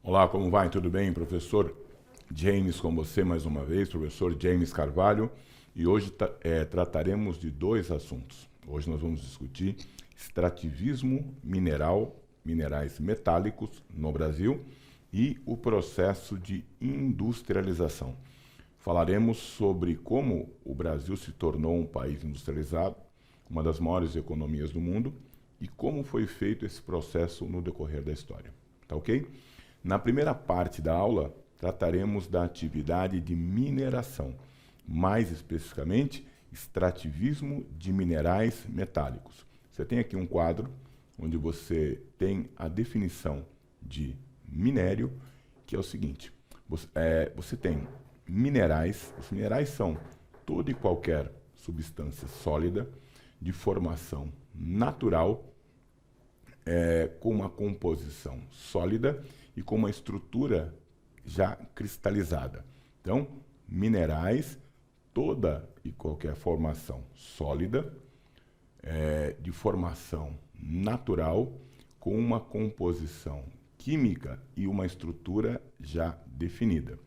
Olá, como vai? Tudo bem? Professor James com você mais uma vez, professor James Carvalho, e hoje trataremos de dois assuntos. Hoje nós vamos discutir extrativismo mineral, minerais metálicos no Brasil e o processo de industrialização. Falaremos sobre como o Brasil se tornou um país industrializado, uma das maiores economias do mundo, e como foi feito esse processo no decorrer da história. Tá ok? Na primeira parte da aula, trataremos da atividade de mineração, mais especificamente, extrativismo de minerais metálicos. Você tem aqui um quadro onde você tem a definição de minério, que é o seguinte: você tem minerais, os minerais são toda e qualquer substância sólida de formação natural, com uma composição sólida e com uma estrutura já cristalizada. Então, minerais, toda e qualquer formação sólida, de formação natural, com uma composição química e uma estrutura já definida.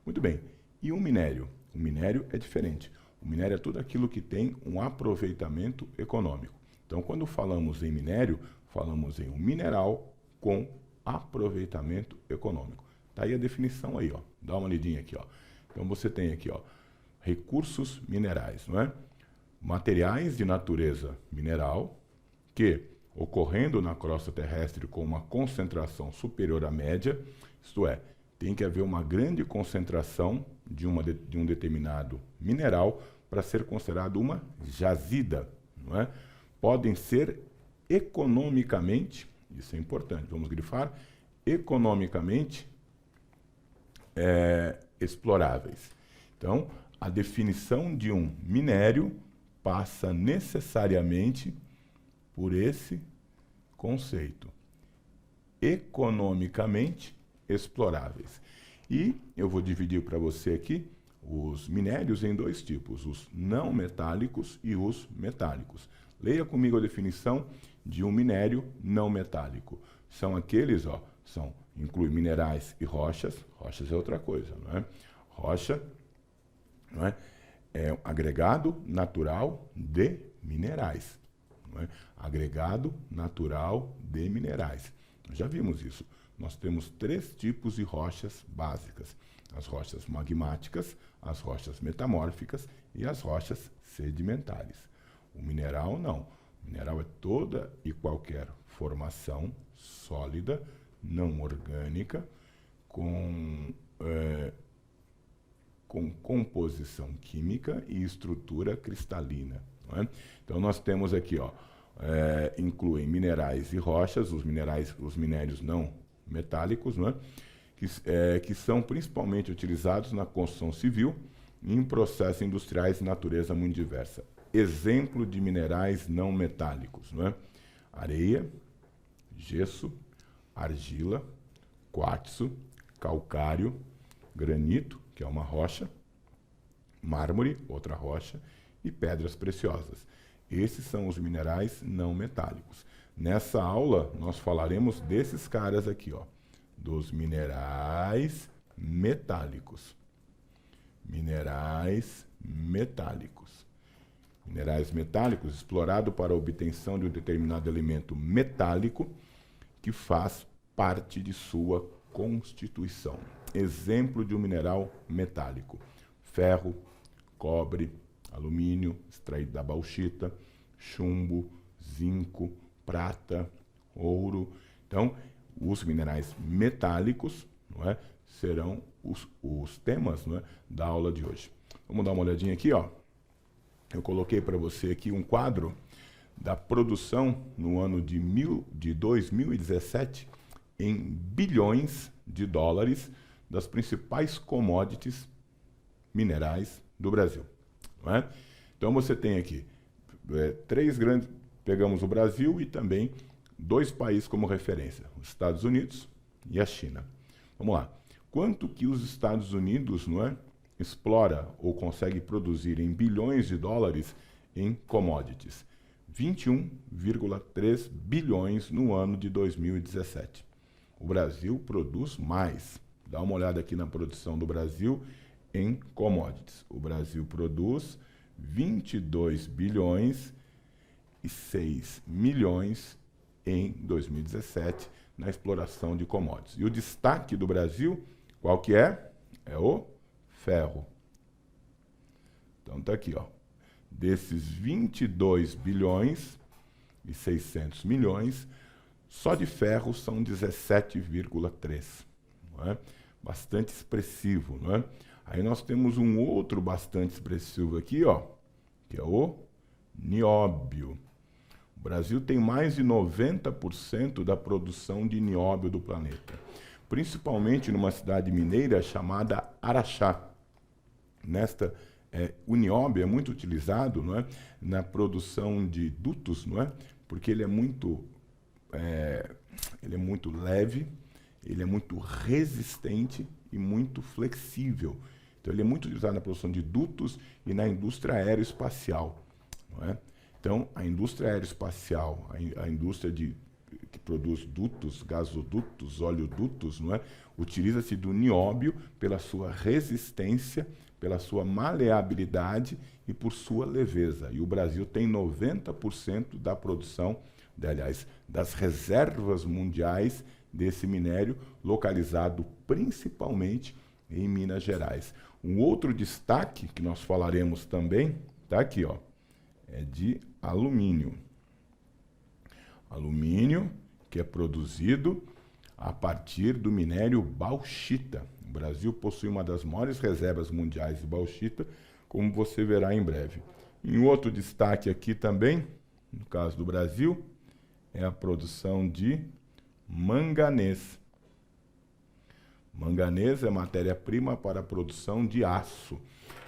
Muito bem, e o minério? O minério é diferente. O minério é tudo aquilo que tem um aproveitamento econômico. Então, quando falamos em minério, falamos em um mineral com aproveitamento econômico. Tá aí a definição aí, ó. Dá uma lidinha aqui, ó. Então você tem aqui, ó, recursos minerais, não é? Materiais de natureza mineral que, ocorrendo na crosta terrestre com uma concentração superior à média, isto é, tem que haver uma grande concentração de um determinado mineral para ser considerado uma jazida, não é? Podem ser economicamente, isso é importante, vamos grifar, economicamente exploráveis. Então, a definição de um minério passa necessariamente por esse conceito: economicamente exploráveis. E eu vou dividir para você aqui os minérios em dois tipos: os não metálicos e os metálicos. Leia comigo a definição de um minério não metálico. São aqueles, ó, inclui minerais e rochas. Rochas é outra coisa, não é? Rocha, não é? É um agregado natural de minerais, não é? Agregado natural de minerais. Nós já vimos isso. Nós temos três tipos de rochas básicas: as rochas magmáticas, as rochas metamórficas e as rochas sedimentares. O mineral não. O mineral é toda e qualquer formação sólida, não orgânica, com composição química e estrutura cristalina. Não é? Então nós temos aqui, ó, incluem minerais e rochas, os minérios não metálicos, não é? Que são principalmente utilizados na construção civil e em processos industriais de natureza muito diversa. Exemplo de minerais não metálicos, não é? Areia, gesso, argila, quartzo, calcário, granito, que é uma rocha, mármore, outra rocha, e pedras preciosas. Esses são os minerais não metálicos. Nessa aula, nós falaremos desses caras aqui, ó, dos minerais metálicos. Minerais metálicos. Minerais metálicos, explorado para a obtenção de um determinado elemento metálico que faz parte de sua constituição. Exemplo de um mineral metálico: ferro, cobre, alumínio, extraído da bauxita, chumbo, zinco, prata, ouro. Então, os minerais metálicos, não é, serão os temas, não é, da aula de hoje. Vamos dar uma olhadinha aqui, ó. Eu coloquei para você aqui um quadro da produção no ano de 2017 em bilhões de dólares das principais commodities minerais do Brasil. Não é? Então você tem aqui três grandes, pegamos o Brasil e também dois países como referência: os Estados Unidos e a China. Vamos lá. Quanto que os Estados Unidos, não é, explora ou consegue produzir em bilhões de dólares em commodities? 21,3 bilhões no ano de 2017. O Brasil produz mais. Dá uma olhada aqui na produção do Brasil em commodities. O Brasil produz 22 bilhões e 6 milhões em 2017 na exploração de commodities. E o destaque do Brasil, qual que é? É o ferro. Então está aqui, ó. Desses 22 bilhões e 600 milhões, só de ferro são 17,3. Não é? Bastante expressivo, não é? Aí nós temos um outro bastante expressivo aqui, ó, que é o nióbio. O Brasil tem mais de 90% da produção de nióbio do planeta, principalmente numa cidade mineira chamada Araxá. O nióbio é muito utilizado, não é, na produção de dutos, não é, porque ele é muito leve, ele é muito resistente e muito flexível. Então, ele é muito utilizado na produção de dutos e na indústria aeroespacial. Não é? Então, a indústria aeroespacial, a indústria que produz dutos, gasodutos, oleodutos, não é? Utiliza-se do nióbio pela sua resistência, pela sua maleabilidade e por sua leveza. E o Brasil tem 90% da produção, aliás, das reservas mundiais desse minério, localizado principalmente em Minas Gerais. Um outro destaque que nós falaremos também, tá aqui, ó, é de alumínio. Alumínio que é produzido a partir do minério bauxita. O Brasil possui uma das maiores reservas mundiais de bauxita, como você verá em breve. E um outro destaque aqui também, no caso do Brasil, é a produção de manganês. Manganês é matéria-prima para a produção de aço.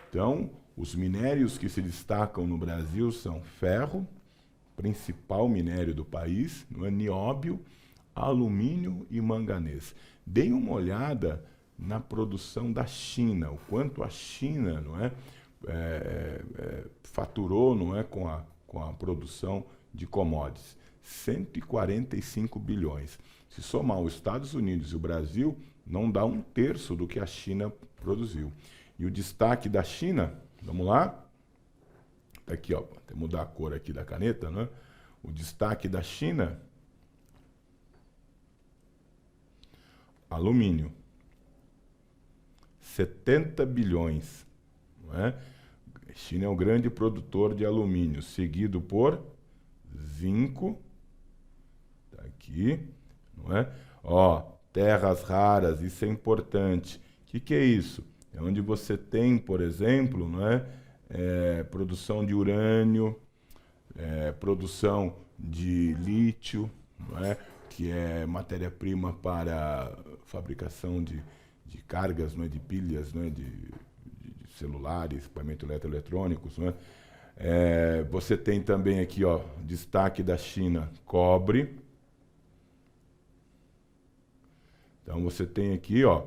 Então, os minérios que se destacam no Brasil são ferro, principal minério do país, não é, nióbio, alumínio e manganês. Deem uma olhada na produção da China, o quanto a China, não é, faturou, não é, com a produção de commodities. 145 bilhões. Se somar os Estados Unidos e o Brasil, não dá 1/3 do que a China produziu. E o destaque da China, vamos lá? Aqui, ó, vou até mudar a cor aqui da caneta, né? O destaque da China, alumínio, 70 bilhões. Não é? A China é o grande produtor de alumínio, seguido por zinco, tá aqui, não é? Ó, terras raras, isso é importante. O que é isso? É onde você tem, por exemplo, não é? Produção de urânio, produção de lítio, não é? Que é matéria-prima para fabricação de cargas, não é? De pilhas, não é? De celulares, equipamentos eletroeletrônicos, não é? Você tem também aqui, ó, destaque da China, cobre. Então você tem aqui, ó,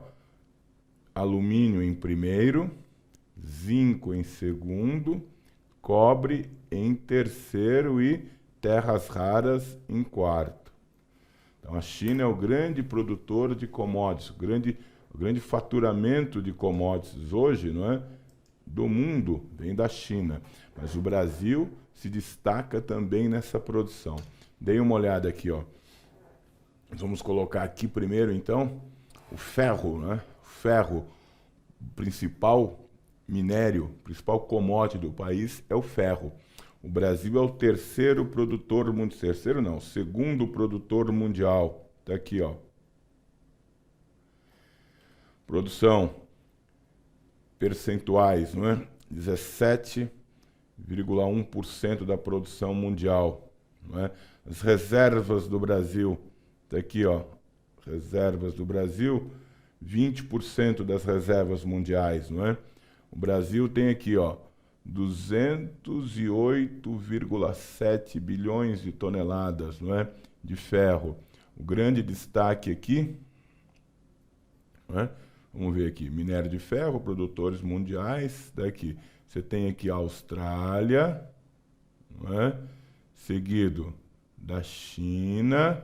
alumínio em primeiro, zinco em segundo, cobre em terceiro e terras raras em quarto. Então a China é o grande produtor de commodities, o grande faturamento de commodities hoje, não é, do mundo vem da China. Mas o Brasil se destaca também nessa produção. Dêem uma olhada aqui, ó. Nós vamos colocar aqui primeiro, então, o ferro, né? O ferro, o principal minério, o principal commodity do país é o ferro. O Brasil é o terceiro produtor mundial, terceiro não, segundo produtor mundial. Está aqui, ó. Produção, percentuais, não é? 17,1% da produção mundial, não é? As reservas do Brasil, está aqui, ó, reservas do Brasil, 20% das reservas mundiais, não é? O Brasil tem aqui, ó, 208,7 bilhões de toneladas, não é, de ferro. O grande destaque aqui, não é? Vamos ver aqui, minério de ferro, produtores mundiais, daqui. Você tem aqui a Austrália, não é? Seguido da China,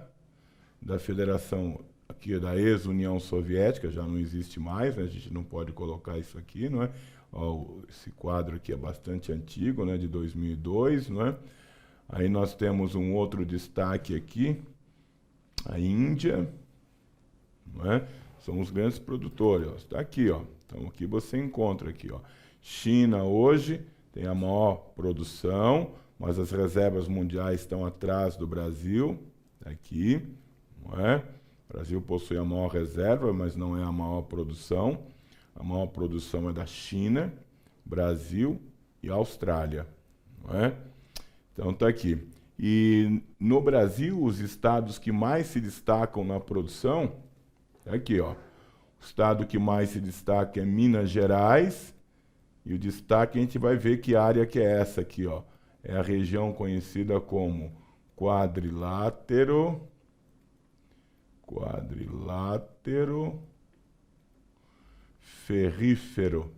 da Federação aqui da ex-União Soviética, já não existe mais, né? A gente não pode colocar isso aqui, não é? Ó, esse quadro aqui é bastante antigo, né? De 2002, não é? Aí nós temos um outro destaque aqui, a Índia, não é? São os grandes produtores, está aqui, ó. Então aqui você encontra aqui, ó. China hoje tem a maior produção, mas as reservas mundiais estão atrás do Brasil, aqui, não é? O Brasil possui a maior reserva, mas não é a maior produção. A maior produção é da China, Brasil e Austrália, não é? Então está aqui. E no Brasil, os estados que mais se destacam na produção, aqui, ó. O estado que mais se destaca é Minas Gerais, e o destaque a gente vai ver que área que é essa aqui, ó. É a região conhecida como quadrilátero ferrífero.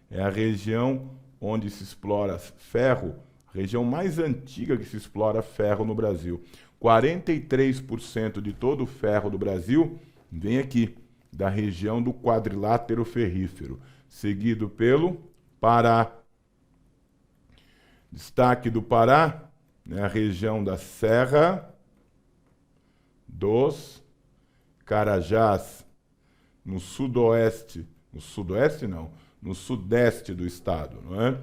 É a região onde se explora ferro, a região mais antiga que se explora ferro no Brasil. 43% de todo o ferro do Brasil vem aqui, da região do quadrilátero ferrífero, seguido pelo Pará. Destaque do Pará, né, a região da Serra dos Carajás, no sudeste do estado, não é?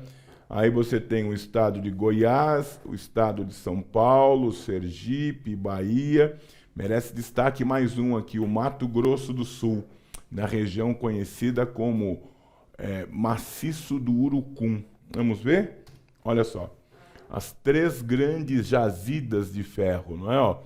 Aí você tem o estado de Goiás, o estado de São Paulo, Sergipe, Bahia. Merece destaque mais um aqui, o Mato Grosso do Sul, na região conhecida como Maciço do Urucum. Vamos ver? Olha só, as 3 grandes jazidas de ferro, não é? Ó,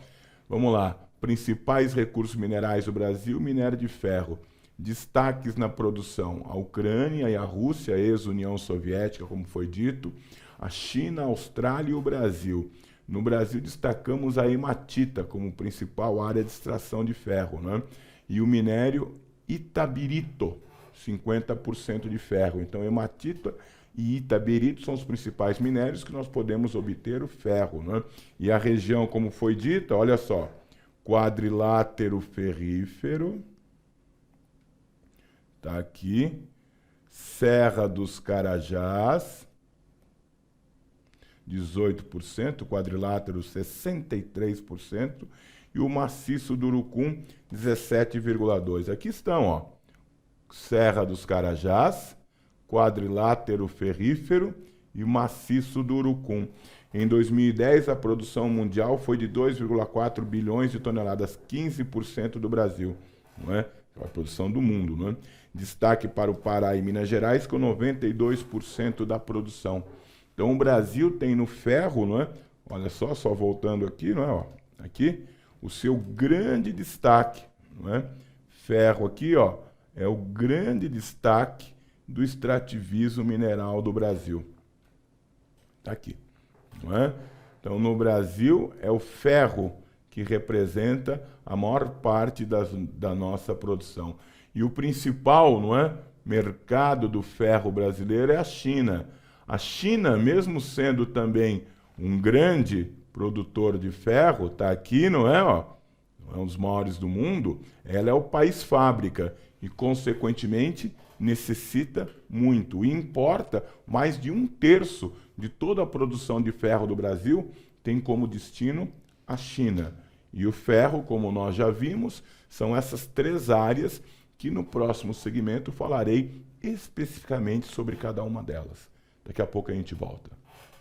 vamos lá, principais recursos minerais do Brasil, minério de ferro. Destaques na produção, a Ucrânia e a Rússia, ex-União Soviética, como foi dito, a China, a Austrália e o Brasil. No Brasil destacamos a hematita como principal área de extração de ferro, né? E o minério itabirito, 50% de ferro. Então hematita e itabirito são os principais minérios que nós podemos obter o ferro, né? E a região, como foi dita, olha só, quadrilátero ferrífero, tá aqui, Serra dos Carajás, 18%, quadrilátero 63% e o maciço do Urucum 17,2%. Aqui estão, ó, Serra dos Carajás, quadrilátero ferrífero e o maciço do Urucum. Em 2010, a produção mundial foi de 2,4 bilhões de toneladas, 15% do Brasil, não é? A produção do mundo, não é? Destaque para o Pará e Minas Gerais, com 92% da produção. Então, o Brasil tem no ferro, não é? Olha só voltando aqui, não é? Ó, aqui, o seu grande destaque, não é? Ferro aqui, ó, é o grande destaque do extrativismo mineral do Brasil. Está aqui, não é? Então, no Brasil, é o ferro que representa a maior parte da nossa produção. E o principal, não é, mercado do ferro brasileiro é a China. A China, mesmo sendo também um grande produtor de ferro, está aqui, não é? Ó, é um dos maiores do mundo, ela é o país fábrica e, consequentemente, necessita muito e importa mais de 1/3 de toda a produção de ferro do Brasil, tem como destino a China. E o ferro, como nós já vimos, são essas 3 áreas que no próximo segmento falarei especificamente sobre cada uma delas. Daqui a pouco a gente volta.